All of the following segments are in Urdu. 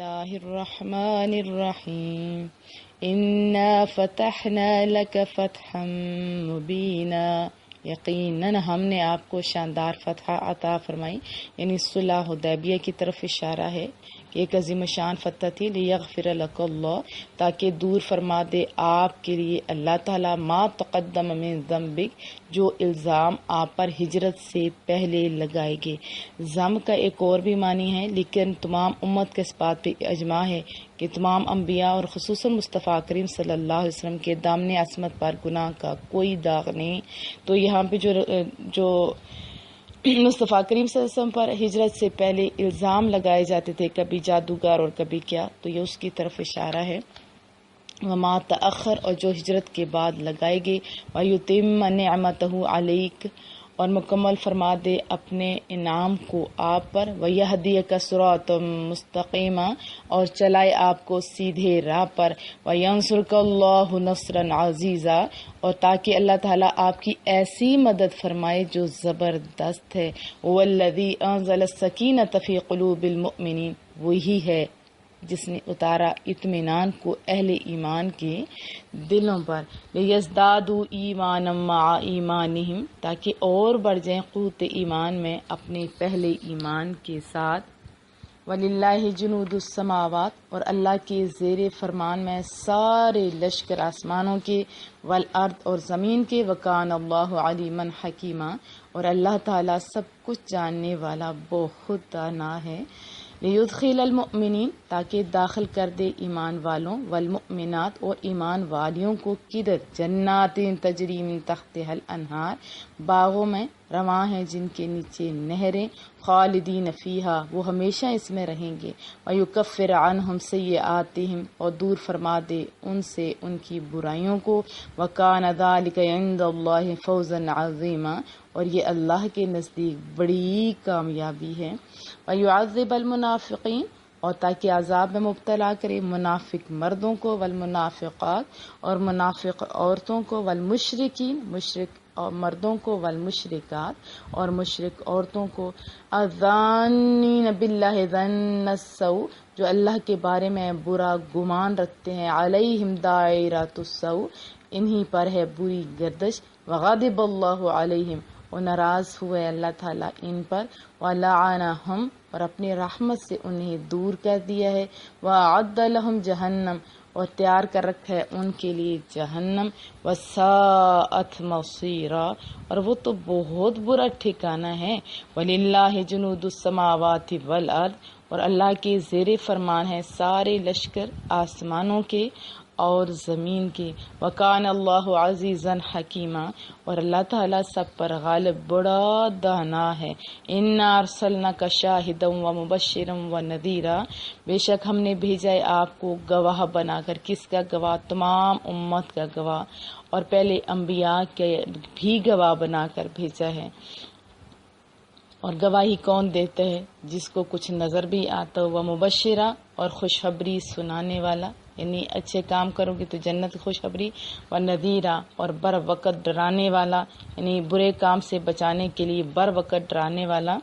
اللہ الرحمن الرحیم انا فتحنا لک فتحا مبینا، یقیناً ہم نے آپ کو شاندار فتح عطا فرمائی، یعنی صلح حدیبیہ کی طرف اشارہ ہے کہ ایک عظیم شان فتح تھی، لیغفر لک اللہ، تاکہ دور فرما دے آپ کے لیے اللہ تعالیٰ ما تقدم من ذنبک، جو الزام آپ پر ہجرت سے پہلے لگائے گئے۔ ذنب کا ایک اور بھی معنی ہے، لیکن تمام امت کے اس بات پہ اجماع ہے کہ تمام انبیاء اور خصوصاً مصطفیٰ کریم صلی اللہ علیہ وسلم کے دامن عصمت پر گناہ کا کوئی داغ نہیں۔ تو یہاں پہ جو مصطفیٰ کریم صلی اللہ علیہ وسلم پر ہجرت سے پہلے الزام لگائے جاتے تھے، کبھی جادوگر اور کبھی کیا، تو یہ اس کی طرف اشارہ ہے۔ وما تأخر، اور جو ہجرت کے بعد لگائے گئے، وَيُتِمَّ نِعْمَتَهُ عَلَيْكَ، اور مکمل فرما دے اپنے انعام کو آپ پر، وَيَهْدِيَكَ صِرَاطًا مُسْتَقِيمًا، اور چلائے آپ کو سیدھے راہ پر، وَيَنْصُرْكَ اللَّهُ نَصْرًا عَزِيزًا، اور تاکہ اللہ تعالیٰ آپ کی ایسی مدد فرمائے جو زبردست ہے۔ وَالَّذِي أَنزَلَ السَّكِينَةَ فِي قُلُوبِ الْمُؤْمِنِينَ، وہی ہے جس نے اتارا اطمینان کو اہل ایمان کے دلوں پر، لِيَزْدَادُوا إِيمَانًا مَعَ إِيمَانِهِمْ، تاکہ اور بڑھ جائیں قوت ایمان میں اپنے پہلے ایمان کے ساتھ۔ وَلِلَّهِ جُنُودُ السَّمَاوَاتِ، اور اللہ کے زیر فرمان میں سارے لشکر آسمانوں کے، والارض، اور زمین کے، وَكَانَ اللَّهُ عَلِيمًا حَكِيمًا، اور اللہ تعالیٰ سب کچھ جاننے والا بہت دانا ہے۔ لِيُدْخِلَ الْمُؤْمِنِينَ، تاکہ داخل کر دے ایمان والوں، والمؤمنات، اور ایمان والیوں کو، کدھر، جنات تجری من تحتها الانہار، باغوں میں رواں ہیں جن کے نیچے نہریں، خالدین فیہا، وہ ہمیشہ اس میں رہیں گے، ویکفر عنہم سیئاتہم، اور دور فرما دے ان سے ان کی برائیوں کو، وکان ذلک عند اللہ فوزا عظیما، اور یہ اللہ کے نزدیک بڑی کامیابی ہے۔ وَيُعَذِّبَ الْمُنَافِقِينَ، اور تاکہ عذاب میں مبتلا کرے منافق مردوں کو، والمنافقات، اور منافق عورتوں کو، والمشرکین، مشرک اور مردوں کو، والمشرکات، اور مشرک عورتوں کو، الظانین باللہ ظن السوء، جو اللہ کے بارے میں برا گمان رکھتے ہیں، علیہم دائرۃ السوء، انہی پر ہے بری گردش، وغضب اللہ علیہم، اور ناراض ہوئے اللہ تعالیٰ ان پر، وَلَعَنَهُمْ، اور اپنی رحمت سے انہیں دور کر دیا ہے، وَأَعَدَّ لَهُمْ جَهَنَّمَ، اور تیار کر رکھا ہے ان کے لیے جہنم، وَسَاءَتْ مَصِيرًا، اور وہ تو بہت برا ٹھکانہ ہے۔ وَلِلَّهِ جُنُودُ السَّمَاوَاتِ وَالْأَرْضِ، اور اللہ کے زیر فرمان ہے سارے لشکر آسمانوں کے اور زمین کے، وَكَانَ اللَّهُ عَزِيزًا حَكِيمًا، اور اللہ تعالیٰ سب پر غالب بڑا دانا ہے۔ إِنَّا أَرْسَلْنَاكَ شَاهِدًا وَمُبَشِّرًا وَنَذِيرًا، بے شک ہم نے بھیجا ہے آپ کو گواہ بنا کر، کس کا گواہ؟ تمام امت کا گواہ، اور پہلے انبیاء کے بھی گواہ بنا کر بھیجا ہے۔ اور گواہی کون دیتا ہے؟ جس کو کچھ نظر بھی آتا ہو، وہ مبشرہ، اور خوشخبری سنانے والا، یعنی اچھے کام کرو گے تو جنت کی خوشخبری، و نذیرہ، اور بر وقت ڈرانے والا، یعنی برے کام سے بچانے کے لیے بر وقت ڈرانے والا۔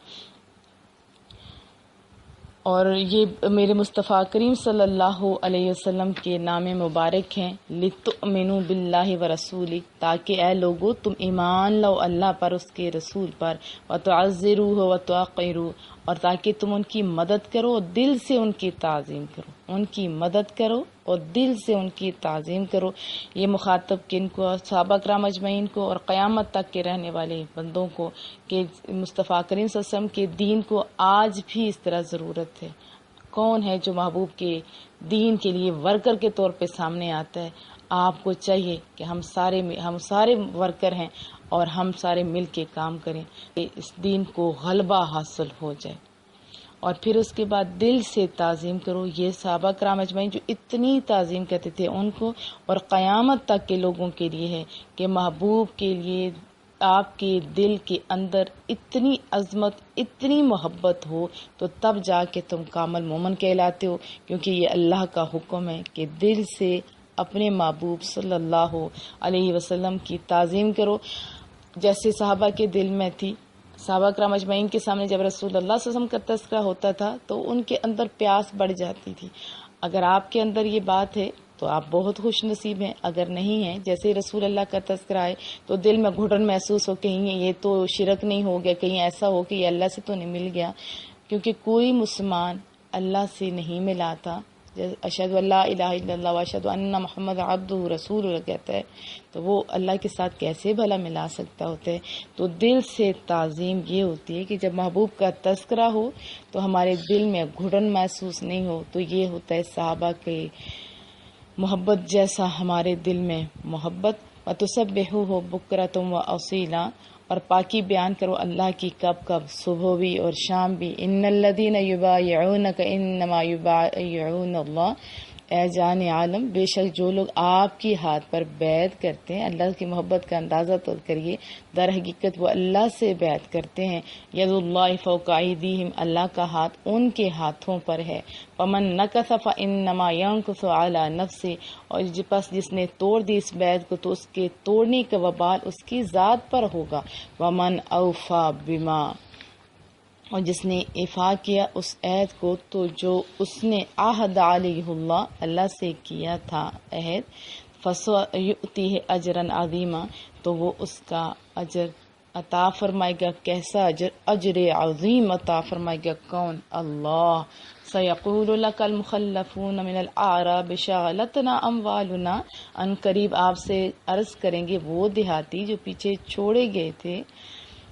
اور یہ میرے مصطفیٰ کریم صلی اللہ علیہ وسلم کے نام مبارک ہیں، لِتُؤْمِنُوا بِاللَّهِ وَرَسُولِهِ، تاکہ اے لوگو تم ایمان لو اللہ پر، اس کے رسول پر، وَتُعَزِّرُوهُ وَتُوَقِّرُوهُ، اور تاکہ تم ان کی مدد کرو اور دل سے ان کی تعظیم کرو، ان کی مدد کرو اور دل سے ان کی تعظیم کرو۔ یہ مخاطب کن کو؟ صحابہ کرام اجمعین کو، اور قیامت تک کے رہنے والے بندوں کو، کہ مصطفیٰ کریم صلی اللہ علیہ وسلم کے دین کو آج بھی اس طرح ضرورت ہے۔ کون ہے جو محبوب کے دین کے لیے ورکر کے طور پہ سامنے آتا ہے؟ آپ کو چاہیے کہ ہم سارے ورکر ہیں، اور ہم سارے مل کے کام کریں کہ اس دین کو غلبہ حاصل ہو جائے، اور پھر اس کے بعد دل سے تعظیم کرو۔ یہ صحابہ کرام اجمعین جو اتنی تعظیم کرتے تھے ان کو، اور قیامت تک کے لوگوں کے لیے ہے کہ محبوب کے لیے آپ کے دل کے اندر اتنی عظمت، اتنی محبت ہو، تو تب جا کے تم کامل مومن کہلاتے ہو، کیونکہ یہ اللہ کا حکم ہے کہ دل سے اپنے محبوب صلی اللہ علیہ وسلم کی تعظیم کرو، جیسے صحابہ کے دل میں تھی۔ صحابہ کرام اجمعین کے سامنے جب رسول اللہ صلی اللہ علیہ وسلم کا تذکرہ ہوتا تھا تو ان کے اندر پیاس بڑھ جاتی تھی. اگر آپ کے اندر یہ بات ہے تو آپ بہت خوش نصیب ہیں. اگر نہیں ہے، جیسے رسول اللہ کا تذکرہ ہے تو دل میں گھٹن محسوس ہو، کہیں یہ تو شرک نہیں ہو گیا، کہیں ایسا ہو کہ یہ اللہ سے تو نہیں مل گیا. کیونکہ کوئی مسلمان اللہ سے نہیں ملا تھا. اشہد اللہ الہ الا اللہ واشہد ان محمد عبدہ رسول کہتا ہے تو وہ اللہ کے ساتھ کیسے بھلا ملا سکتا ہوتا ہے. تو دل سے تعظیم یہ ہوتی ہے کہ جب محبوب کا تذکرہ ہو تو ہمارے دل میں گھٹن محسوس نہیں ہو. تو یہ ہوتا ہے صحابہ کے محبت جیسا ہمارے دل میں محبت. وَتُسَبِّحُوهُ بُكْرَةً وَأَصِيلًا، اور پاکی بیان کرو اللہ کی کب کب، صبح بھی اور شام بھی. ان الذین یبایعونک انما یبایعون اللہ، اے جان عالم بے شک جو لوگ آپ کی ہاتھ پر بیعت کرتے ہیں، اللہ کی محبت کا اندازہ تو کریے، در حقیقت وہ اللہ سے بیعت کرتے ہیں. ید اللہ فوق ایدیہم، اللہ کا ہاتھ ان کے ہاتھوں پر ہے. ومن نکث فانما ینکث علی نفسہ، اور پس جس نے توڑ دی اس بیعت کو تو اس کے توڑنے کا وبال اس کی ذات پر ہوگا. ومن اوفی بما، اور جس نے ایفا کیا اس عہد کو تو جو اس نے عہد علیہ اللہ، اللہ سے کیا تھا عہد، فسیؤتیہ اجرا عظیما، تو وہ اس کا اجر عطا فرمائے گا. کیسا اجر؟ اجر عظیم عطا فرمائے گا. کون؟ اللہ. سیقول لک المخلفون من الاعراب شغلتنا اموالنا، ان قریب آپ سے عرض کریں گے وہ دیہاتی جو پیچھے چھوڑے گئے تھے،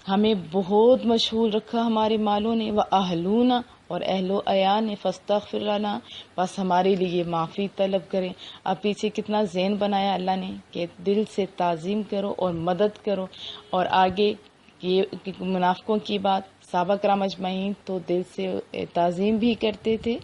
ہمیں بہت مشغول رکھا ہمارے مالوں نے، وَأَهْلُونَا، اور اہل و عیال نے، فَاسْتَغْفِرْ لَنَا، بس ہمارے لیے معافی طلب کریں. اب پیچھے کتنا ذہن بنایا اللہ نے کہ دل سے تعظیم کرو اور مدد کرو. اور آگے یہ منافقوں کی بات، صحابہ کرام اجمعین تو دل سے تعظیم بھی کرتے تھے،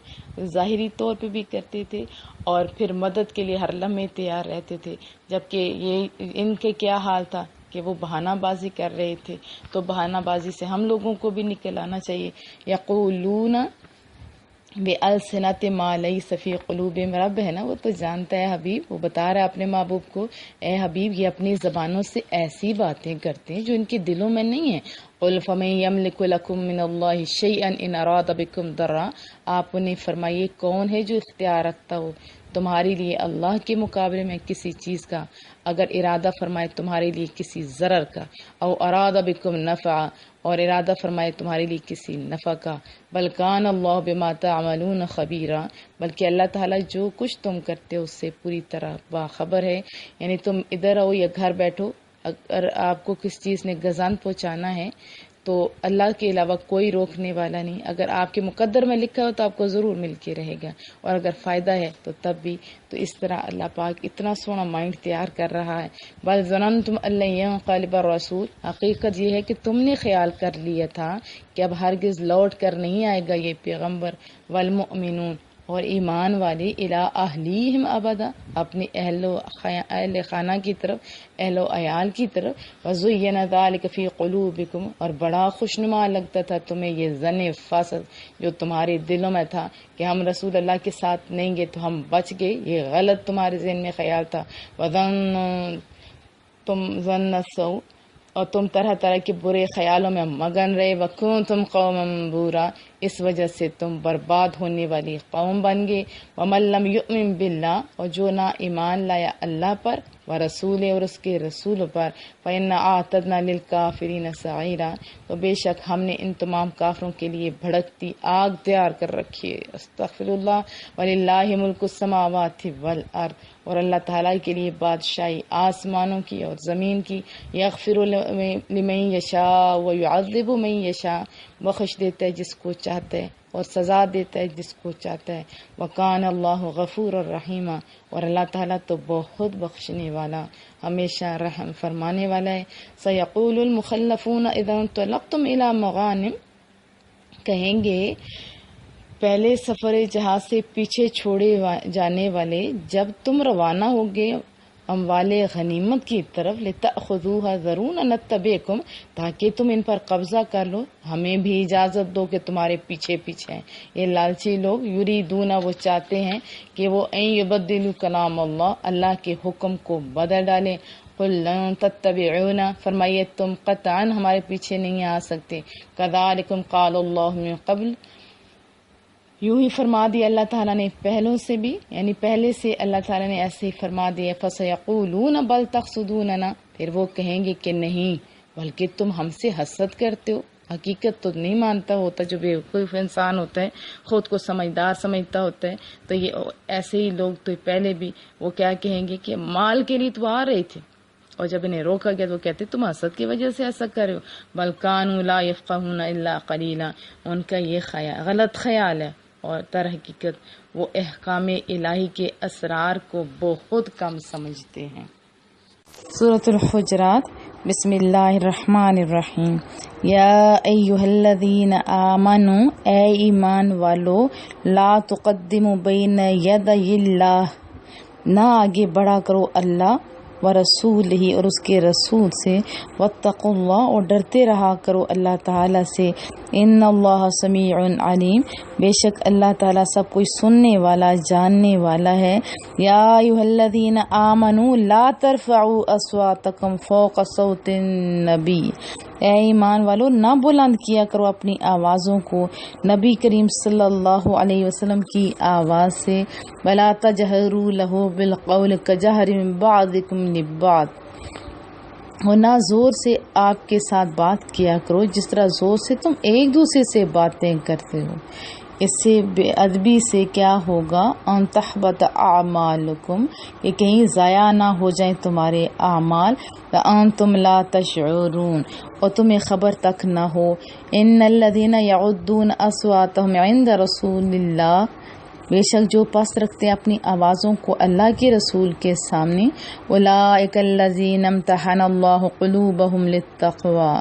ظاہری طور پہ بھی کرتے تھے، اور پھر مدد کے لیے ہر لمحے تیار رہتے تھے. جبکہ یہ ان کے کیا حال تھا کہ وہ بہانہ بازی کر رہے تھے. تو بہانہ بازی سے ہم لوگوں کو بھی نکل آنا چاہیے. یقولون بِأَلْسِنَتِهِم مَا لَيْسَ فِي قُلُوبِهِم، رب ہے نا وہ تو جانتا ہے حبیب، وہ بتا رہا ہے اپنے محبوب کو، اے حبیب یہ اپنی زبانوں سے ایسی باتیں کرتے ہیں جو ان کے دلوں میں نہیں ہیں. قُلْ فَمَن يَمْلِكُ لَكُم مِّنَ اللَّهِ شَيْئًا إِنْ أَرَادَ بِكُمْ ضَرًّا، آپ انہیں فرمائیے کون ہے جو اختیار رکھتا ہو تمہارے لیے اللہ کے مقابلے میں کسی چیز کا، اگر ارادہ فرمائے تمہارے لیے کسی ضرر کا. او اراد بکم نفع، اور ارادہ فرمائے تمہارے لیے کسی نفع کا. بل کان اللہ بما تعملون خبیرا، بلکہ اللہ تعالیٰ جو کچھ تم کرتے ہو اس سے پوری طرح باخبر ہے. یعنی تم ادھر رہو یا گھر بیٹھو، اگر آپ کو کس چیز نے گزان پہنچانا ہے تو اللہ کے علاوہ کوئی روکنے والا نہیں. اگر آپ کے مقدر میں لکھا ہو تو آپ کو ضرور مل کے رہے گا، اور اگر فائدہ ہے تو تب بھی. تو اس طرح اللہ پاک اتنا سونا مائنڈ تیار کر رہا ہے. بل ظننتم ان لن ينقلب الرسول، حقیقت یہ ہے کہ تم نے خیال کر لیا تھا کہ اب ہرگز لوٹ کر نہیں آئے گا یہ پیغمبر. والمؤمنون، اور ایمان والے، الی اہلیہم ابدا، اپنے اہل خانہ کی طرف، اہل و عیال کی طرف. وزین ذلک فی قلوبکم، اور بڑا خوشنما لگتا تھا تمہیں یہ ظن فاسد جو تمہارے دلوں میں تھا کہ ہم رسول اللہ کے ساتھ نہیں گئے تو ہم بچ گئے، یہ غلط تمہارے ذہن میں خیال تھا. تم ظن السوء، اور تم طرح طرح کے برے خیالوں میں مگن رہے. وکنتم قوما بورا، اس وجہ سے تم برباد ہونے والی قوم بن گئے. ومن لم یؤمن باللہ، اور جو نہ ایمان لایا اللہ پر، ورسول، اور اس کے رسول پر، فإنا اعتدنا للکافرین سعیرا، تو بے شک ہم نے ان تمام کافروں کے لیے بھڑکتی آگ تیار کر رکھی ہے. استغفر اللہ. وللہ ملک السماوات والارض، اور اللہ تعالیٰ کے لیے بادشاہی آسمانوں کی اور زمین کی. یغفر لمن یشاء ویعذب من یشاء، بخش دیتا ہے جس کو چاہتا ہے اور سزا دیتا ہے جس کو چاہتا ہے. وکان اللہ غفور الرحیم، اور اللہ تعالیٰ تو بہت بخشنے والا، ہمیشہ رحم فرمانے والا ہے. سیقول المخلفون اذا انطلقتم الی مغانم، کہیں گے پہلے سفر جہاز سے پیچھے چھوڑے جانے والے جب تم روانہ ہوگے اموال غنیمت کی طرف، لتأخذوها ذرونا نتبعکم، تاکہ تم ان پر قبضہ کر لو، ہمیں بھی اجازت دو کہ تمہارے پیچھے پیچھے ہیں. یہ لالچی لوگ، یریدون، وہ چاہتے ہیں کہ وہ ان یبدلوا کلام اللہ، اللہ کے حکم کو بدل ڈالیں. قل لن تتبعونا، فرمائیے تم قطعاً ہمارے پیچھے نہیں آ سکتے، کذالکم قال اللہ من قبل، یوں ہی فرما دیا اللہ تعالیٰ نے پہلوں سے بھی، یعنی پہلے سے اللہ تعالیٰ نے ایسے ہی فرما دیا، فسیقولون بل تحسدوننا، پھر وہ کہیں گے کہ نہیں بلکہ تم ہم سے حسد کرتے ہو، حقیقت تو نہیں مانتا ہوتا، جو بیوقوف انسان ہوتا ہے خود کو سمجھدار سمجھتا ہوتا ہے، تو یہ ایسے ہی لوگ تو پہلے بھی وہ کیا کہیں گے کہ مال کے لیے تو آ رہے تھے، اور جب انہیں روکا گیا تو وہ کہتے تم حسد کی وجہ سے ایسا کر رہے ہو، بل کانوا لا یفقهون الا قلیلا، ان کا یہ غلط خیال ہے، اور در حقیقت وہ احکام الہی کے اسرار کو بہت کم سمجھتے ہیں۔ سورۃ الحجرات، بسم اللہ الرحمن الرحیم، یا ایہا الذین آمنوا، اے ایمان والو، لا تقدموا بین یدی اللہ، نہ آگے بڑھا کرو اللہ و رسول ہی، اور اس کے رسول سے، واتقوا اللہ، اور ڈرتے رہا کرو اللہ تعالیٰ سے، ان اللہ سمیع علیم، بے شک اللہ تعالیٰ سب کچھ سننے والا جاننے والا ہے۔ یا ایھا الذین آمنوا لا ترفعوا اصواتکم فوق صوت النبی، اے ایمان والو نہ بلند کیا کرو اپنی آوازوں کو نبی کریم صلی اللہ علیہ وسلم کی آواز سے، ولا تجہروا لہ بالقول کجہر بعضکم لبعض، اور نہ زور سے آپ کے ساتھ بات کیا کرو جس طرح زور سے تم ایک دوسرے سے باتیں کرتے ہو، اس سے بے ادبی سے کیا ہوگا، ان تحبط اعمالکم، کہ کہیں ضائع نہ ہو جائیں تمہارے اعمال، وانتم لا تشعرون، اور تمہیں خبر تک نہ ہو، ان الذین یعدون اصواتهم عند رسول اللہ، بے شک جو پست رکھتے ہیں اپنی آوازوں کو اللہ کے رسول کے سامنے، اولئک الذین امتحن اللہ قلوبہم للتقوی،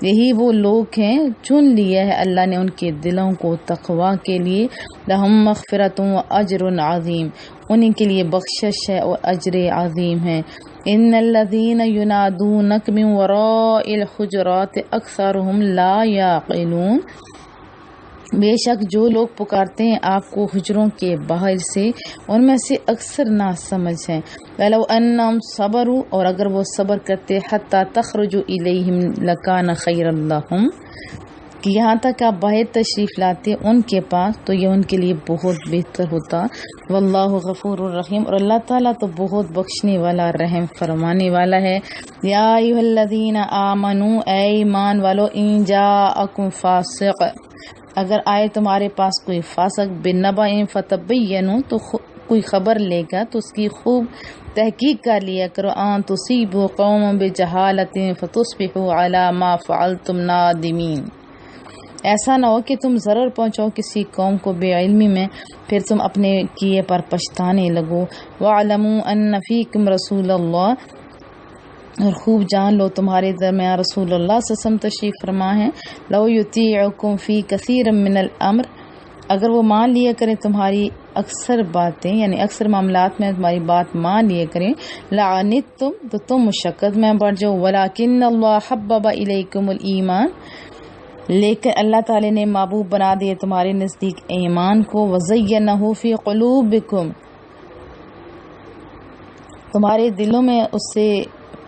یہی وہ لوگ ہیں چن لیا ہے اللہ نے ان کے دلوں کو تقوی کے لیے، لہم مغفرۃ و اجر عظیم، انہیں کے لیے بخشش ہے اور اجر عظیم ہے۔ ان الذین ینادونک من وراء الحجرات اکثرهم لا یعقلون، بے شک جو لوگ پکارتے ہیں آپ کو حجروں کے باہر سے، ان میں سے اکثر نہ سمجھ ہیں۔ وَلَوْ أَنَّهُمْ صَبَرُوا، اور اگر وہ صبر کرتے، حَتَّى تَخْرُجُوا إِلَيْهِمْ لَكَانَ خَيْرًا لَهُمْ، کہ یہاں تک آپ باہر تشریف لاتے ان کے پاس تو یہ ان کے لیے بہت بہتر ہوتا۔ واللہ غفور الرحیم، اور اللہ تعالیٰ تو بہت بخشنے والا رحم فرمانے والا ہے۔ یا ایھا الذین آمنوا، اے ایمان والو، ان جاءکم فاسق، اگر آئے تمہارے پاس کوئی فاسق، بنبأ فتبینوا، تو کوئی خبر لے گا تو اس کی خوب تحقیق کر لیا کرو، ان تصیبوا قوما بجہالۃ فتصبحوا علی ما فعلتم نادمین، ایسا نہ ہو کہ تم ضرر پہنچاؤ کسی قوم کو بے علمی میں، پھر تم اپنے کیے پر پچھتانے لگو۔ وَاعْلَمُوا أَنَّ فِيكُمْ رَسُولَ اللَّهِ، اور خوب جان لو تمہارے درمیان رسول اللہ صلی اللہ علیہ وسلم تشریف فرما ہے، لو یطیعکم فی کثیر من الامر، اگر وہ مان لیا کریں تمہاری اکثر باتیں، یعنی اکثر معاملات میں تمہاری بات مان لیا کریں، لعنتم، تو تم مشقت میں بڑھ جاؤ، ولکن اللہ حبب الیکم الایمان، لیکن اللہ تعالی نے محبوب بنا دیے تمہارے نزدیک ایمان کو، وزینہ فی قلوبکم، تمہارے دلوں میں اس سے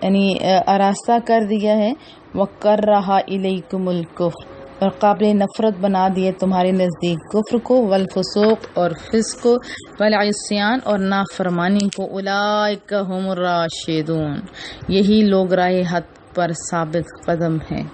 یعنی آراستہ کر دیا ہے، وَكَرَّهَ إِلَيْكُمُ الْكُفْرَ، اور قابل نفرت بنا دیے تمہارے نزدیک کفر کو، والفسوق، اور فسق کو، والعصیان، اور نافرمانی کو، اولئک هم الراشدون، یہی لوگ راہ حق پر ثابت قدم ہیں۔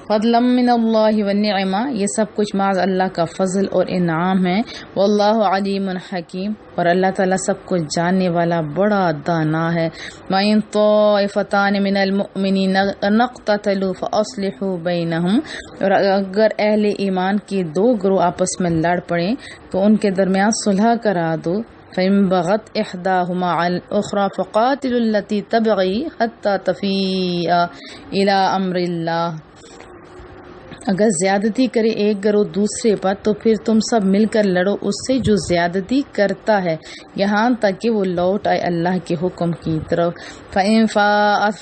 فضلا من اللہ والنعمہ، یہ سب کچھ معاذ اللہ کا فضل اور انعام ہے، واللہ علیم حکیم، اور اللہ تعالیٰ سب کچھ جاننے والا بڑا دانا ہے۔ وَإِن طَائِفَتَانِ مِنَ الْمُؤْمِنِينَ اقْتَتَلُوا فَأَصْلِحُوا بَيْنَهُمْ، اور اگر اہل ایمان کے دو گروہ آپس میں لڑ پڑیں تو ان کے درمیان صلح کرا دو۔ فَإِن بَغَتْ إِحْدَاهُمَا عَلَى الْأُخْرَى فَقَاتِلُوا الَّتِي تَبْغِي حَتَّى تَفِيءَ إِلَى أَمْرِ اللَّهِ، اگر زیادتی کرے ایک گروہ دوسرے پر تو پھر تم سب مل کر لڑو اس سے جو زیادتی کرتا ہے، یہاں تک کہ وہ لوٹ آئے اللہ کے حکم کی طرف۔ فَإِن فَاءَتْ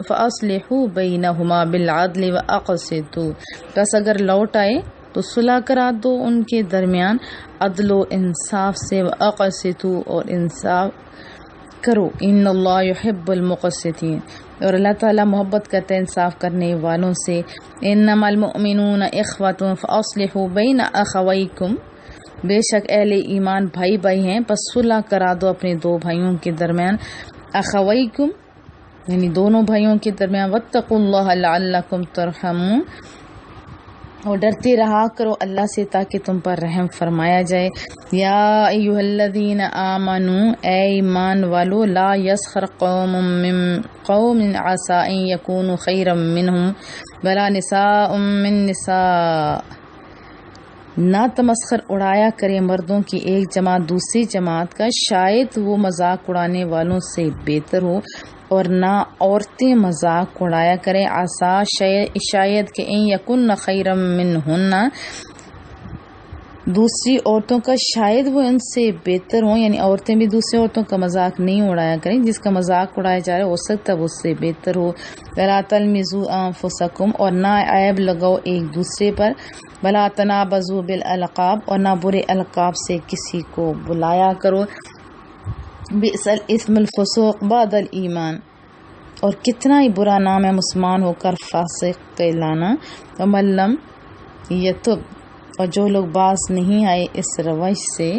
فَأَصْلِحُوا بَيْنَهُمَا بِالْعَدْلِ وَأَقْسِطُوا، بس اگر لوٹ آئے تو صلح کرا دو ان کے درمیان عدل و انصاف سے، وَأَقْسِطُوا، اور انصاف کرو، ان اللہ یحب المقسطین، اور اللہ تعالیٰ محبت کرتے ہیں انصاف کرنے والوں سے. انما المؤمنون اخوۃ فاصلحوا بین اخویکم، بے شک اہل ایمان بھائی بھائی ہیں، پس صلح کرا دو اپنے دو بھائیوں کے درمیان. اخویکم یعنی دونوں بھائیوں کے درمیان. واتقوا اللہ لعلکم ترحمون، اور ڈرتے رہا کرو اللہ سے تاکہ تم پر رحم فرمایا جائے. یا ایھا الذین آمنوا، اے ایمان والو، لا یسخر قوم من قوم عسى ان یکونوا خیرا منہم ولا نساء من نساء، نہ تمسخر اڑایا کرے مردوں کی ایک جماعت دوسری جماعت کا، شاید وہ مذاق اڑانے والوں سے بہتر ہو، اور نہ عورتیں مذاق اڑایا کریں. عسا شاید کہ ان یکن خیرا منہن، دوسری عورتوں کا شاید وہ ان سے بہتر ہوں، یعنی عورتیں بھی دوسری عورتوں کا مذاق نہیں اڑایا کریں، جس کا مذاق اڑایا جا رہا ہے ہو سکتا ہے اس سے بہتر ہو. ولا تلمزوا انفسکم، اور نہ عیب لگاؤ ایک دوسرے پر. ولا تنابزوا بالالقاب، اور نہ برے القاب سے کسی کو بلایا کرو. بئس الاسم الفسوق بعد الایمان، اور کتنا ہی برا نام ہے مسلمان ہو کر فاسق کہلانا. ومن لم یتب، اور جو لوگ باز نہیں آئے اس روش سے،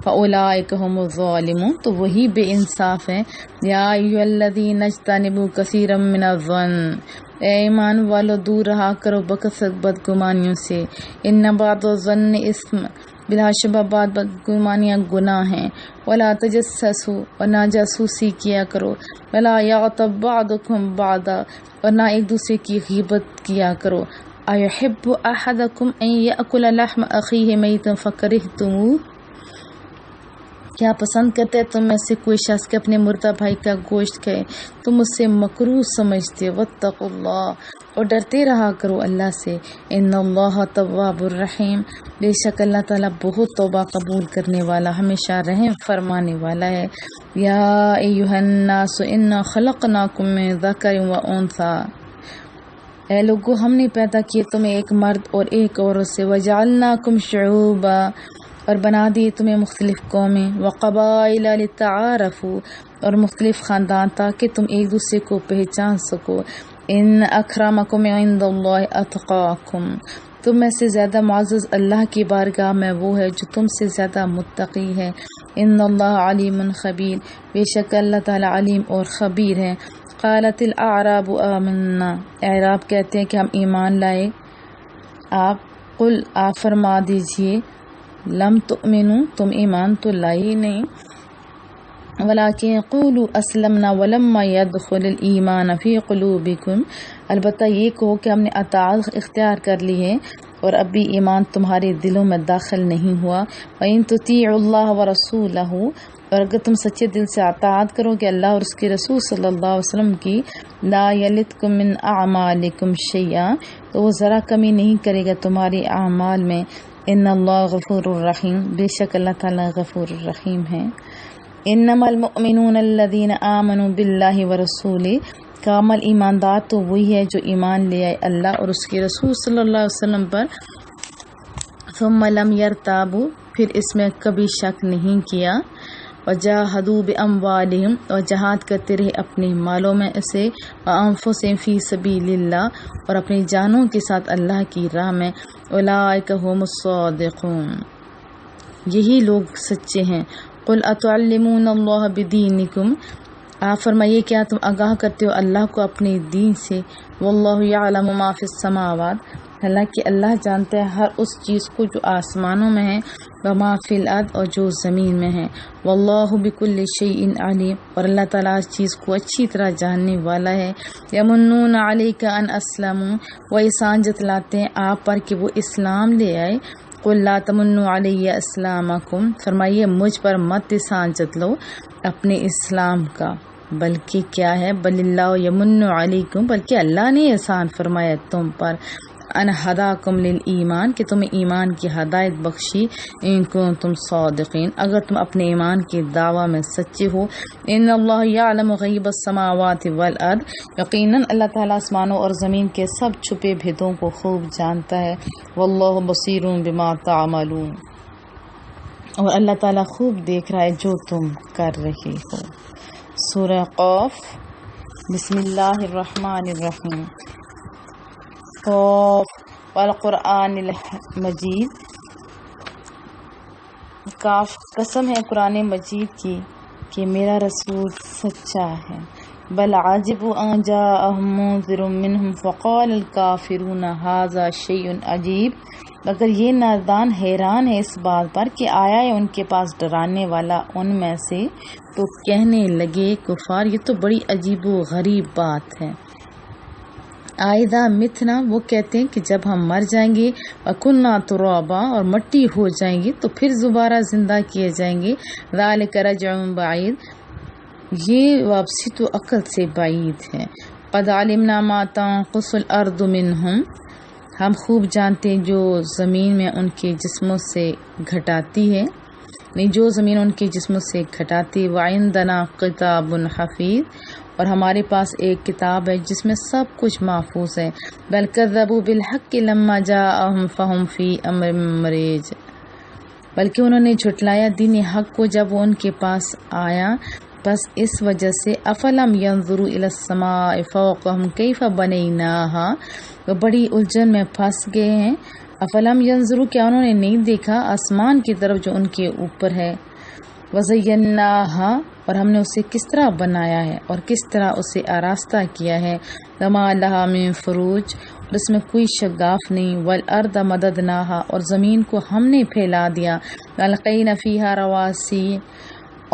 فاولئک هم الظالمون، تو وہی بے انصاف ہیں. یا ایھا الذین اجتنبوا کثیرا من الظن، اے ایمان والو دور رہا کرو بکثرت بدگمانیوں سے. ان بعض الظن اسم، بلا شبہ بعض بدگمانیاں گناہ ہیں. ولا تجسسوا، اور نہ جاسوسی کیا کرو. ولا یغتب بعضکم بعضا، اور نہ ایک دوسرے کی غیبت کیا کرو. ایحب احدکم ان یأکل لحم اخیہ میتا فکرہتموہ، کیا پسند کرتے تم میں سے کوئی شخص کہ اپنے مردہ بھائی کا گوشت کھائے، تم اس سے مکروہ سمجھتے. واتقوا اللہ، اور ڈرتے رہا کرو اللہ سے. ان اللہ تواب الرحیم، بے شک اللہ تعالیٰ بہت توبہ قبول کرنے والا، ہمیشہ رحم فرمانے والا ہے. یا ایھا الناس انا خلقناکم من ذکر و انثی، اے لوگو ہم نے پیدا کیے تمہیں ایک مرد اور ایک عورت سے. وجعلناکم شعوبا، اور بنا دیے تمہیں مختلف قومیں. وقبائل لتعارفوا، اور مختلف خاندان تاکہ تم ایک دوسرے کو پہچان سکو. ان اکرمکم عند اللہ اتقاکم، تم میں سے زیادہ معزز اللہ کی بارگاہ میں وہ ہے جو تم سے زیادہ متقی ہے. ان اللہ علیم خبیر، بے شک اللہ تعالیٰ علیم اور خبیر ہے. قالت الاعراب آمنا، اعراب کہتے ہیں کہ ہم ایمان لائے. آپ قل، آپ فرما دیجئے، لم تؤمنوا، تم ایمان تو لائے نہیں. ولیکن قولوا اسلمنا ولما يدخل الایمان فی قلوبکم، البتہ یہ کہو کہ ہم نے اطاعت اختیار کر لی ہے اور اب بھی ایمان تمہارے دلوں میں داخل نہیں ہوا. وَإِن تُطِيعُوا اللَّهَ وَرَسُولَهُ، اور اگر تم سچے دل سے اطاعت کرو کہ اللہ اور اس کے رسول صلی اللہ علیہ وسلم کی، لا یلتکم من اعمالکم شیئا، تو وہ ذرا کمی نہیں کرے گا تمہاری اعمال میں. ان اللہ غفور الرحیم، بے شک اللہ تعالیٰ غفور الرحیم ہے. انما المؤمنون الذین آمنوا باللہ ورسولہ، کامل ایماندار تو وہی ہے جو ایمان لے آئے اللہ اور اس کے رسول صلی اللہ علیہ وسلم پر. ثم لم یرتابوا، پھر اس میں کبھی شک نہیں کیا. وجاہدوا باموالہم، اور جہاد کرتے رہے اپنے مالوں میں سے. وانفسہم فی سبیل اللہ، اور اپنی جانوں کے ساتھ اللہ کی راہ میں. اولئک ھم الصادقون، یہی لوگ سچے ہیں. قل اتعلمون اللہ بدینکم، آپ فرمائیے کیا تم آگاہ کرتے ہو اللہ کو اپنے دین سے. واللہ یعلم ما فی السماوات، حالانکہ اللہ جانتا ہے ہر اس چیز کو جو آسمانوں میں ہے، وما فی الارض، اور جو زمین میں ہے. واللہ بکل شیء علیم، اور اللہ تعالیٰ اس چیز کو اچھی طرح جاننے والا ہے. یمنون علیک ان اسلموا، وہ احسان جتلاتے ہیں آپ پر کہ وہ اسلام لے آئے. قل لا تمنوا علی اسلامکم، فرمائیے مجھ پر مت احسان جتلو اپنے اسلام کا، بلکہ کیا ہے، بل اللہ یمن علیکم، بلکہ اللہ نے احسان فرمایا تم پر. ان ہداکم للایمان، کہ تمہیں ایمان کی ہدایت بخشی. ان کنتم صادقین، اگر تم اپنے ایمان کے دعویٰ میں سچے ہو. ان اللہ یعلم غیب السماوات والارض، یقیناً اللہ تعالیٰ آسمانوں اور زمین کے سب چھپے بھیدوں کو خوب جانتا ہے. واللہ بصیر بما تعملون، اور اللہ تعالیٰ خوب دیکھ رہا ہے جو تم کر رہے ہو. سورہ قاف۔ بسم اللہ الرحمن الرحیم۔ قاف والقرآن المجید۔ کاف قسم ہے قرآن مجید کی کہ میرا رسول سچا ہے۔ بل عجبوا ان جاءهم منذر منهم فقال الکافرون ھذا شیء عجیب۔ مگر یہ نادان حیران ہے اس بات پر کہ آیا ہے ان کے پاس ڈرانے والا ان میں سے، تو کہنے لگے کفار یہ تو بڑی عجیب و غریب بات ہے۔ آئدہ متنا، وہ کہتے ہیں کہ جب ہم مر جائیں گے، وکننا ترابا، اور مٹی ہو جائیں گے تو پھر دوبارہ زندہ کیے جائیں گے۔ ذالک رجع بعید، یہ واپسی تو عقل سے بعید ہے۔ قد علمنا ما تنقص الارض منہم، ہم خوب جانتے ہیں جو زمین میں ان کے جسموں سے گھٹاتی ہے، نہیں جو زمین ان کے جسموں سے گھٹاتی۔ وعندنا کتاب حفیظ، اور ہمارے پاس ایک کتاب ہے جس میں سب کچھ محفوظ ہے۔ بل کذبوا بالحق لما جاءهم فهم فی امر مریج، بلکہ انہوں نے جھٹلایا دین حق کو جب وہ ان کے پاس آیا، بس اس وجہ سے افلم ينظروا الى السماء فوقهم کیف بنیناها، وہ بڑی الجھن میں پھنس گئے ہیں۔ افلم ينظروا، کیا انہوں نے نہیں دیکھا آسمان کی طرف جو ان کے اوپر ہے۔ وزیناها، اور ہم نے اسے کس طرح بنایا ہے اور کس طرح اسے آراستہ کیا ہے۔ وما لها من فروج، اور اس میں کوئی شگاف نہیں۔ والارض مددناها، اور زمین کو ہم نے پھیلا دیا۔ والقینا فیها رواسی،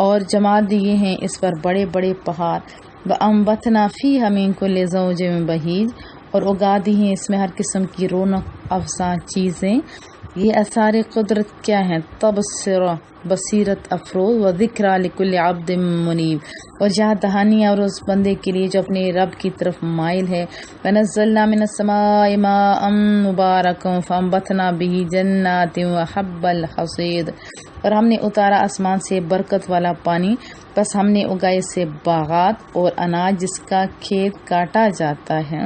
اور جما دیے ہیں اس پر بڑے بڑے پہاڑ۔ وانبتنا فیها من کل زوج بہیج، اور اگا دی ہیں اس میں ہر قسم کی رونق افزا چیزیں۔ یہ اثار قدرت کیا ہیں؟ تبصرہ، بصیرت افروز، و ذکرى لکل عبد منیب، اور یاد دہانی اور اس بندے کے لیے جو اپنے رب کی طرف مائل ہے۔ ونزلنا من السماء ماء مبارکا فانبتنا به جنات وحب الحصید، اور ہم نے اتارا آسمان سے برکت والا پانی، بس ہم نے اگائے سے باغات اور اناج جس کا کھیت کاٹا جاتا ہے۔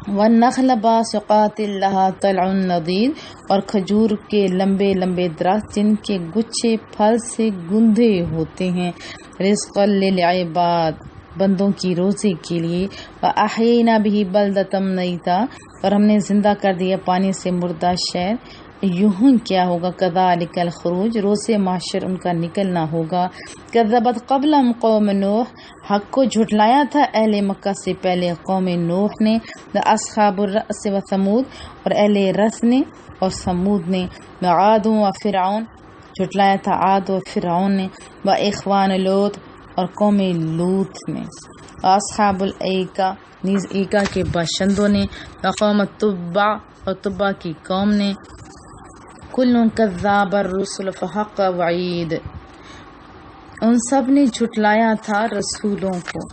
وَالنَّخْلَ بَاسِقَاتٍ لَهَا طَلْعٌ نَضِيدٌ، اور کھجور کے لمبے لمبے درخت جن کے گچھے پھل سے گندھے ہوتے ہیں۔ رِزْقًا لِلْعِبَادِ، بندوں کی روزی کے لیے۔ وَأَحْيَيْنَا بِهِ بَلْدَةً مَيْتًا، اور ہم نے زندہ کر دیا پانی سے مردہ شہر۔ یوں کیا ہوگا؟ کذالک الخروج، روز محشر ان کا نکلنا ہوگا۔ کذبت قبلہم قوم نوح، حق کو جھٹلایا تھا اہل مکہ سے پہلے قوم نوح نے۔ اصحاب الرس و ثمود، اور اہل رس نے اور ثمود نے۔ عاد و فرعون، جھٹلایا تھا عاد و فرعون نے۔ اخوان لوط، اور قوم لوط نے۔ اصحاب الایکہ، نیز ایکا کے باشندوں نے۔ قوم تبع، اور تبع کی قوم نے۔ کل کذاب الرسل فحق وعید، ان سب نے جھٹلایا تھا رسولوں کو،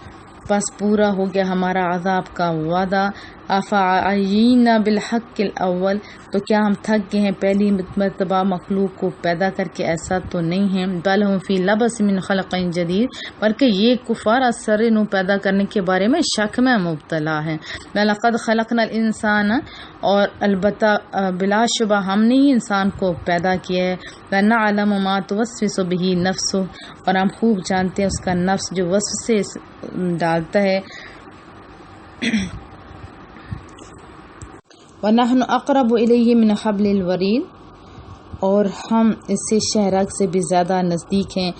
بس پورا ہو گیا ہمارا عذاب کا وعدہ۔ افعینا بالحق الاول، تو کیا ہم تھک گئے ہیں پہلی مرتبہ مخلوق کو پیدا کر کے؟ ایسا تو نہیں ہے۔ بل ہم فی لبس من خلق جدید، بلکہ یہ کفار اثر نو پیدا کرنے کے بارے میں شک میں مبتلا ہے۔ لقد خلقنا الانسان، اور البتہ بلا شبہ ہم نے ہی انسان کو پیدا کیا ہے۔ ونعلم ما توسوس به نفسه، اور ہم خوب جانتے ہیں اس کا نفس جو وسوسے ڈالتا ہے۔ وَنَحْنُ أَقْرَبُ إِلَيْهِ مِنْ حَبْلِ الْوَرِيدِ، اور ہم اس سے شہرگ سے بھی زیادہ نزدیک ہیں۔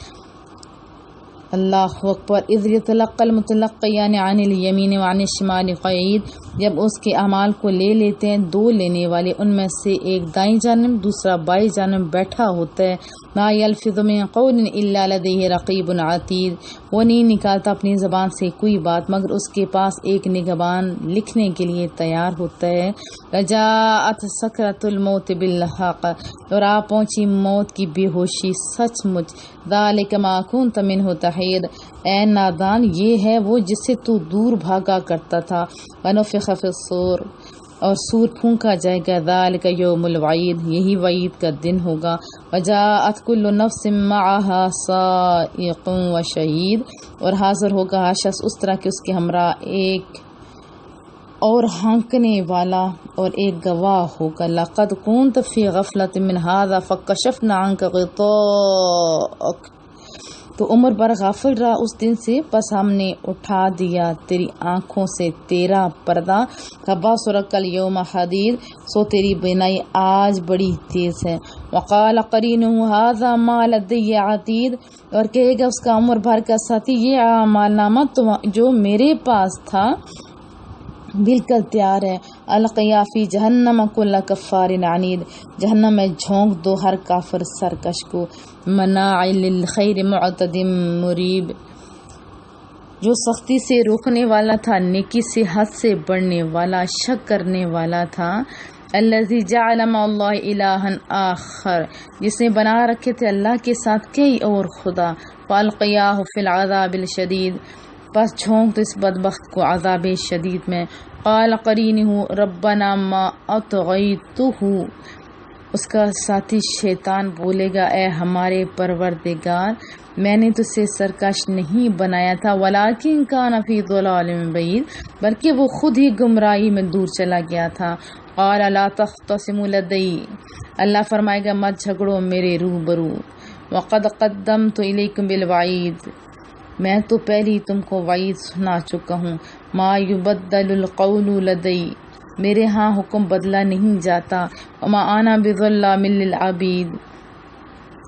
اللہ اکبر۔ اذ يتلقى المتلقيان عن اليمين وعن الشمال قعيد، جب اس کے اعمال کو لے لیتے ہیں دو لینے والے، ان میں سے ایک دائیں جانب دوسرا بائیں جانب بیٹھا ہوتا ہے۔ ما يلفظ من قول الا لديه رقيب عتيد، وہ نہیں نکالتا اپنی زبان سے کوئی بات مگر اس کے پاس ایک نگہبان لکھنے کے لیے تیار ہوتا ہے۔ وجاءت سکرۃ الموت بالحق، اور آ پہنچی موت کی بے ہوشی سچ مچ۔ ذالک ما كنت منه تحید، اے نادان یہ ہے وہ جس سے تو دور بھاگا کرتا تھا۔ ونفخ فی الصور، اور سور پھونکا جائے گا۔ ذالک یوم الوعید، یہی وعید کا دن ہوگا۔ وجاءت کل نفس معها سائق و شہید، اور حاضر ہوگا ہر شخص اس طرح کہ اس کے ہمراہ ایک اور ہانکنے والا اور ایک گواہ ہوگا۔ لقد كنت في غفلة من هذا فكشفنا عنك غطاءك، تو عمر بھر غافل رہا اس دن سے، بس ہم نے اٹھا دیا تیری آنکھوں سے تیرا پردہ، فبصرک الیوم حدید، سو تیری بینائی آج بڑی تیز ہے۔ وقال قرینہ ھذا ما لدی عتید، اور کہے گا اس کا عمر بھر کا ساتھی یہ اعمال نامہ جو میرے پاس تھا بالکل تیار ہے۔ القیا فی جہنم کل کفار عنید، جہنم میں جھونک دو ہر کافر سرکش کو۔ مناع للخیر معتد مریب، جو سختی سے روکنے والا تھا، نیکی سے حد سے بڑھنے والا، شک کرنے والا تھا۔ الذی جعل مع اللہ الہا آخر، جس نے بنا رکھے تھے اللہ کے ساتھ کئی اور خدا۔ فالقیاہ فی العذاب الشدید، پس جھونک تو اس بدبخت کو عذاب شدید میں۔ قال قرینہ ربنا ما اطغیتہ، اس کا ساتھی شیطان بولے گا اے ہمارے پروردگار، میں نے تجھے سرکش نہیں بنایا تھا، ولکن کان فی ضلال بعید، بلکہ وہ خود ہی گمراہی میں دور چلا گیا تھا۔ قال لا تختصموا لدی، اللہ فرمائے گا مت جھگڑو میرے روبرو، وقد قدمت الیکم بالوعید، میں تو پہلے تم کو وعید سنا چکا ہوں۔ ما یبدل القول لدی، میرے ہاں حکم بدلا نہیں جاتا۔ وما انا بظلام للعبید،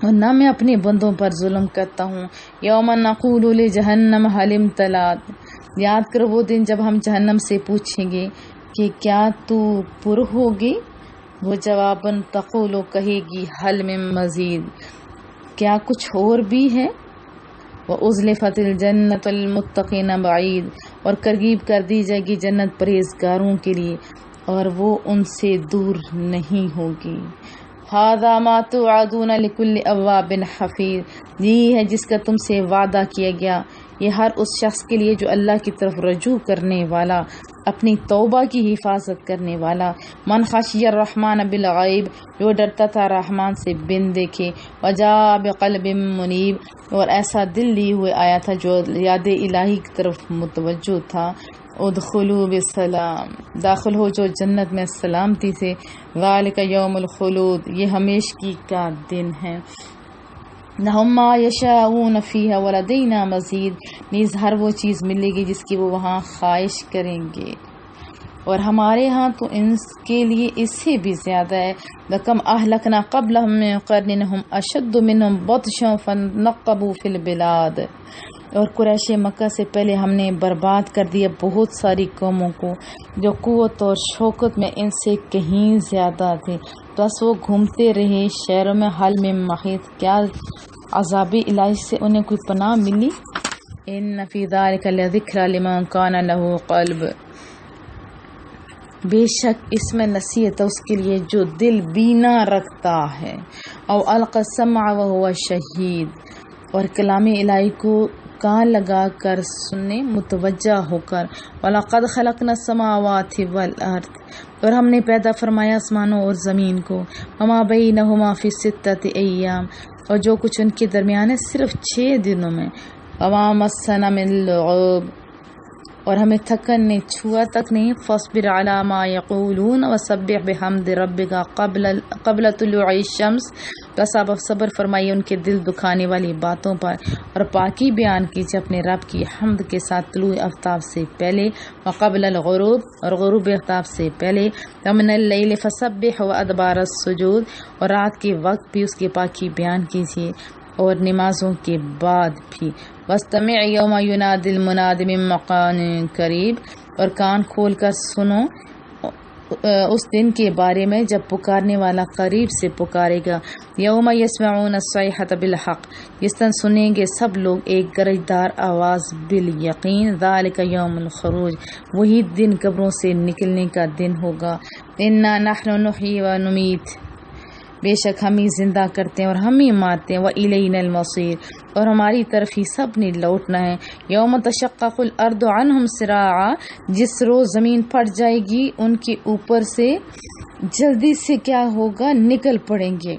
اور نہ میں اپنے بندوں پر ظلم کرتا ہوں۔ یوم نقول لجہنم هل امتلأت، یاد کرو وہ دن جب ہم جہنم سے پوچھیں گے کہ کیا تو پر ہوگی، وہ جواباً تقول کہے گی حل من مزید، کیا کچھ اور بھی ہے۔ وَأُزْلِفَتِ الْجَنَّةُ لِلْمُتَّقِينَ بَعِيد، اور قریب کر دی جائے گی جنت پرہیزگاروں کے لیے، اور وہ ان سے دور نہیں ہوگی۔ هَذَا مَا تُوعَدُونَ لِكُلِّ أَوَّابٍ حَفِيظٍ، یہی ہے جس کا تم سے وعدہ کیا گیا، یہ ہر اس شخص کے لیے جو اللہ کی طرف رجوع کرنے والا، اپنی توبہ کی حفاظت کرنے والا۔ من خشی الرحمن بالغیب، جو ڈرتا تھا رحمان سے بن دیکھے، وجاء بقلب منیب، اور ایسا دل لیے ہوئے آیا تھا جو یاد الہی کی طرف متوجہ تھا۔ ادخلوا بسلام، داخل ہو جو جنت میں سلامتی سے۔ ذالک یوم الخلود، یہ ہمیشگی کا دن ہے۔ لہم ما یشاءون فیہا ولدینا مزید، نیز ہر وہ چیز ملے گی جس کی وہ وہاں خواہش کریں گے، اور ہمارے ہاں تو ان کے لیے اس سے بھی زیادہ ہے۔ لَكَمْ أَهْلَكْنَا قَبْلَهُم مِّن قَرْنٍ هُمْ أَشَدُّ مِنْهُمْ بَطْشًا فَنَقَّبُوا فِي الْبِلَادِ، اور قریش مکہ سے پہلے ہم نے برباد کر دیا بہت ساری قوموں کو جو قوت اور شوکت میں ان سے کہیں زیادہ تھے، بس وہ گھومتے رہے شہروں میں۔ حل میں محیط، کیا عذاب الہی سے انہیں کوئی پناہ ملی؟ ان فی ذلک لذکری لمن کان لہ قلب، بے شک اس میں نصیحت ہے اس کے لیے جو دل بینا رکھتا ہے۔ او القى السمع وهو شہید، اور کلام الہی کو کان لگا کر سننے، متوجہ ہو کر۔ وَلَقَدْ خَلَقْنَا السَّمَاوَاتِ وَالْأَرْضَ، اور ہم نے پیدا فرمایا آسمانوں اور زمین کو۔ وَمَا بَيْنَهُمَا فِي سِتَّةِ أَيَّامٍ، اور جو کچھ ان کے درمیان ہے صرف 6 دنوں میں۔ وَمَا مَسَّنَا مِن لُغُوبٍ، اور ہمیں تھکن نے چھوا تک نہیں۔ فَاصْبِرْ عَلَى مَا يَقُولُونَ وَسَبِّحْ بِحَمْدِ رَبِّكَ قَبْلَ طُلُوعِ الشَّمْسِ، بس آپ صبر فرمائیے ان کے دل دکھانے والی باتوں پر، اور پاکی بیان کیجیے اپنے رب کی حمد کے ساتھ طلوع آفتاب سے پہلے، وقبل الغروب، اور غروب آفتاب سے پہلے، ومن اللیل فسبح وادبار السجود، اور رات کے وقت بھی اس کی پاکی بیان کیجیے اور نمازوں کے بعد بھی۔ واستمع یوم ینادی المناد من مکان قریب، اور کان کھول کر سنو اس دن کے بارے میں جب پکارنے والا قریب سے پکارے گا۔ یوم یسمعون الصیحۃ بالحق، جس دن سنیں گے سب لوگ ایک گرجدار آواز بالیقین۔ ذالک یوم الخروج، وہی دن قبروں سے نکلنے کا دن ہوگا۔ انا نحن نحیی و نمیت، بے شک ہم ہی زندہ کرتے ہیں اور ہم ہی مارتے ہیں۔ وَإِلَيْنَا الْمَصِيرُ، اور ہماری طرف ہی سب نے لوٹنا ہے۔ یوم تشقق الارض عنہم سراعا، جس روز زمین پھٹ جائے گی ان کے اوپر سے، جلدی سے کیا ہوگا، نکل پڑیں گے۔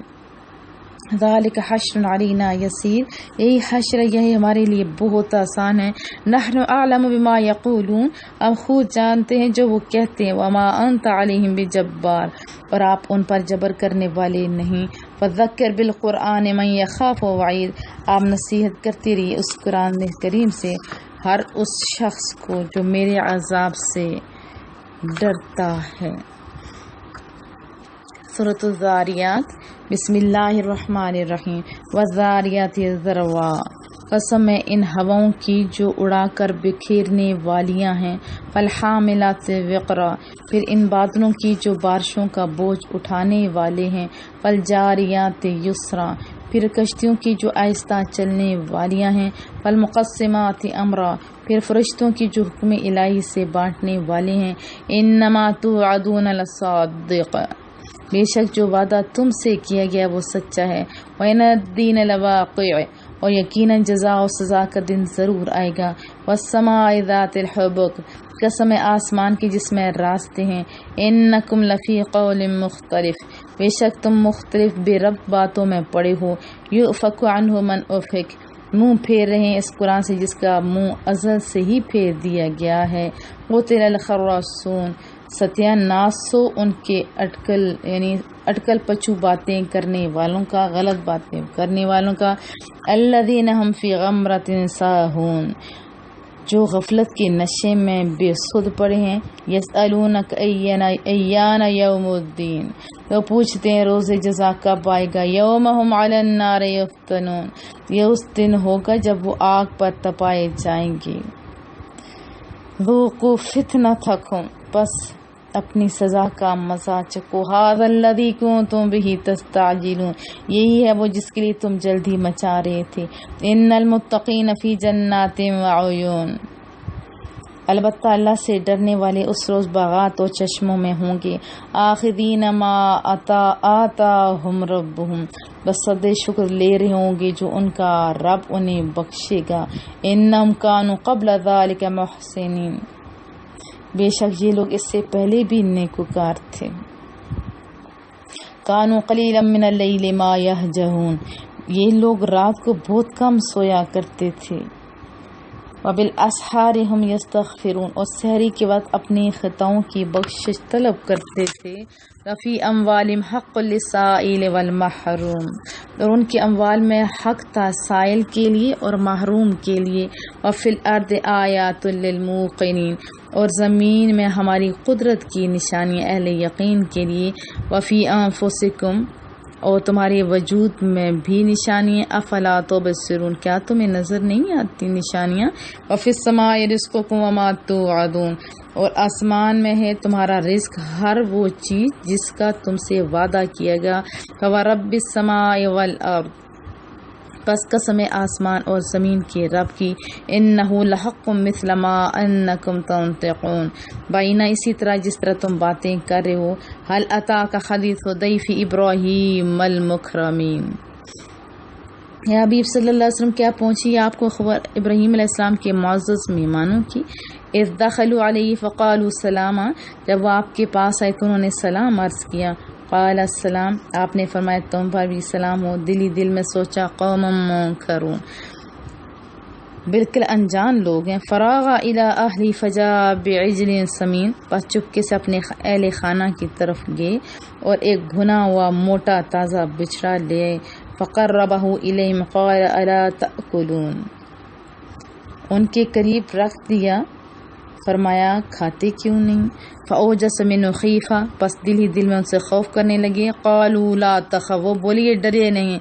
ذالک حشر علینا یسیر، یہی حشر یہی ہمارے لیے بہت آسان ہے۔ نحن اعلم بما یقولون، ہم خود جانتے ہیں جو وہ کہتے ہیں۔ وما انت علیہم بجبار، اور آپ ان پر جبر کرنے والے نہیں۔ فذکر بالقرآن من یخاف وعید، آپ نصیحت کرتی رہی اس قرآن کریم سے ہر اس شخص کو جو میرے عذاب سے ڈرتا ہے۔ سورۃ الذاریات، بسم اللہ الرحمن الرحیم۔ والذاریات ذروا، قسم ہے ان ہواؤں کی جو اڑا کر بکھیرنے والیاں ہیں۔ فالحاملات وقرا، پھر ان بادلوں کی جو بارشوں کا بوجھ اٹھانے والے ہیں۔ فالجاریات یسرا، پھر کشتیوں کی جو آہستہ چلنے والیاں ہیں۔ فالمقسمات امرا، پھر فرشتوں کی جو حکم الہی سے بانٹنے والے ہیں۔ انما توعدون لصادق، بے شک جو وعدہ تم سے کیا گیا وہ سچا ہے۔ وَإِنَّ الدِّينَ لَوَاقِعٌ، اور یقیناً جزا و سزا کا دن ضرور آئے گا۔ وَالسَّمَاءِ ذَاتِ الْحُبُكِ، قسم آسمان کی جس میں راستے ہیں۔ إِنَّكُمْ لَفِي قَوْلٍ مُخْتَلِفٍ، بے شک تم مختلف بے ربط باتوں میں پڑے ہو۔ يُؤْفَكُ عَنْهُ مَنْ أُفِكَ، منہ پھیر رہے ہیں اس قرآن سے جس کا منہ ازل سے ہی پھیر دیا گیا ہے۔ قُتِلَ الْخَرَّاصُونَ، ستیہ ناسو ان کے اٹکل پچو باتیں کرنے والوں کا، غلط باتیں کرنے والوں کا۔ الذین ہم فی غمرۃ ساہون، جو غفلت کے نشے میں بے سود پڑے ہیں۔ یسألونک ایان یوم الدین، وہ پوچھتے ہیں روز جزا کب آئے گا۔ یوم ہم علی النار یفتنون، یہ اس دن ہوگا جب وہ آگ پر تپائے جائیں گے۔ ذوقوا فتنتکم، پس اپنی سزا کا مزہ چکو۔ ھذا الذی کنتم بہ تستعجلون، یہی ہے وہ جس کے لیے تم جلدی مچا رہے تھے۔ ان المتقین فی جنات وعیون، البتہ اللہ سے ڈرنے والے اس روز باغات اور چشموں میں ہوں گے۔ آخذین ما آتاہم ربہم، بس صد شکر لے رہے ہوں گے جو ان کا رب انہیں بخشے گا۔ انہم کانوا قبل ذلک محسنین، بے شک یہ لوگ اس سے پہلے بھی نیکوکار تھے۔ کانوا قلیلا من اللیل ما یہجعون، یہ لوگ رات کو بہت کم سویا کرتے تھے۔ وبالاسحار ہم یستغفرون، اور سحری کے وقت اپنی خطاؤں کی بخشش طلب کرتے تھے۔ وفی اموالہم حق للسائل والمحروم، اور ان کے اموال میں حق تھا سائل کے لیے اور محروم کے لیے۔ وفی الارض آیات للموقنین، اور زمین میں ہماری قدرت کی نشانیاں اہل یقین کے لیے۔ وفی انفسکم، اور تمہارے وجود میں بھی نشانیاں۔ افلا تبصرون، کیا تمہیں نظر نہیں آتی نشانیاں؟ وفی السماء رزقکم وما توعدون، اور آسمان میں ہے تمہارا رزق، ہر وہ چیز جس کا تم سے وعدہ کیا گیا۔ فورب السماء والارض، پس قسم آسمان اور زمین کے رب کی۔ انہ لحق مثل ما انکم تنطقون، بائنا اسی طرح جس طرح تم باتیں کر رہے ہو۔ هل اتاک حدیث ضیف ابراہیم المکرمین، یا حبیب صلی اللہ علیہ وسلم کیا پہنچی آپ کو خبر ابراہیم علیہ السلام کے معزز مہمانوں کی؟ اذ دخلوا علیہ فقالوا سلاما، جب وہ آپ کے پاس آئے تو انہوں نے سلام عرض کیا۔ قال السلام، آپ نے فرمایا تم پر بھی سلام ہو۔ دل ہی دل میں سوچا قوم منکرون، بالکل انجان لوگ ہیں۔ فراغ الی اہلی فجاء بعجل سمین، پس چپکے سے اپنے اہل خانہ کی طرف گئے اور ایک بھنا ہوا موٹا تازہ بچڑا لے۔ فقربہ الیہم قال الا تأکلون، ان کے قریب رکھ دیا، فرمایا کھاتے کیوں نہیں؟ فاوجس منہ خیفہ، پس دل ہی دل میں ان سے خوف کرنے لگے۔ قالوا لا تخف، وہ بولیے ڈرے نہیں۔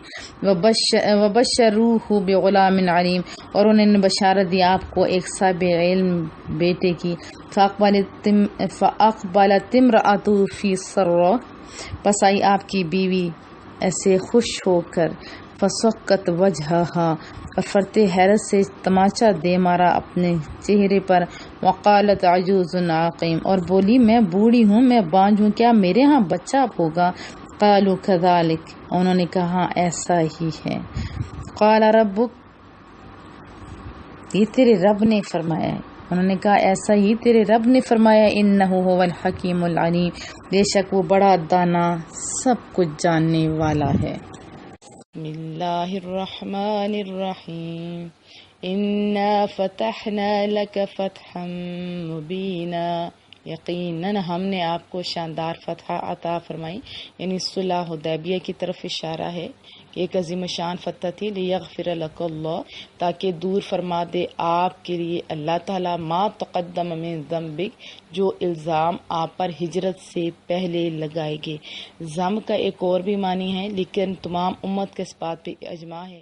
وبشروہ بغلام علیم، اور انہوں نے بشارت دی آپ کو ایک صاحب علم بیٹے کی۔ فاقبلت امرأتہ فی سرہ، پس آئی آپ کی بیوی ایسے خوش ہو کر۔ فسکت وجہہا، فرتے حیرت سے تماچا دے مارا اپنے چہرے پر۔ وقالت عجوز عقیم، اور بولی میں بوڑھی ہوں، میں بانجھ ہوں، کیا میرے ہاں بچہ ہوگا؟ قالوا کذالک، انہوں نے کہا ایسا ہی ہے۔ قال ربک، یہ تیرے رب نے فرمایا ہے، انہوں نے کہا ایسا ہی تیرے رب نے فرمایا۔ انہ هو الحکیم العلیم، بے شک وہ بڑا دانا سب کچھ جاننے والا ہے۔ بسم اللہ الرحمن الرحیم۔ انا فتحنا لك فتحا مبینا یقیناً ہم نے آپ کو شاندار فتح عطا فرمائی، یعنی صلح حدیبیہ کی طرف اشارہ ہے کہ ایک عظیم شان فتح تھی، لیغفر لک اللہ، تاکہ دور فرما دے آپ کے لیے اللہ تعالیٰ ما تقدم من ذنبک، جو الزام آپ پر ہجرت سے پہلے لگائے گئے۔ ذنب کا ایک اور بھی معنی ہے، لیکن تمام امت کے اس بات پہ اجماع ہے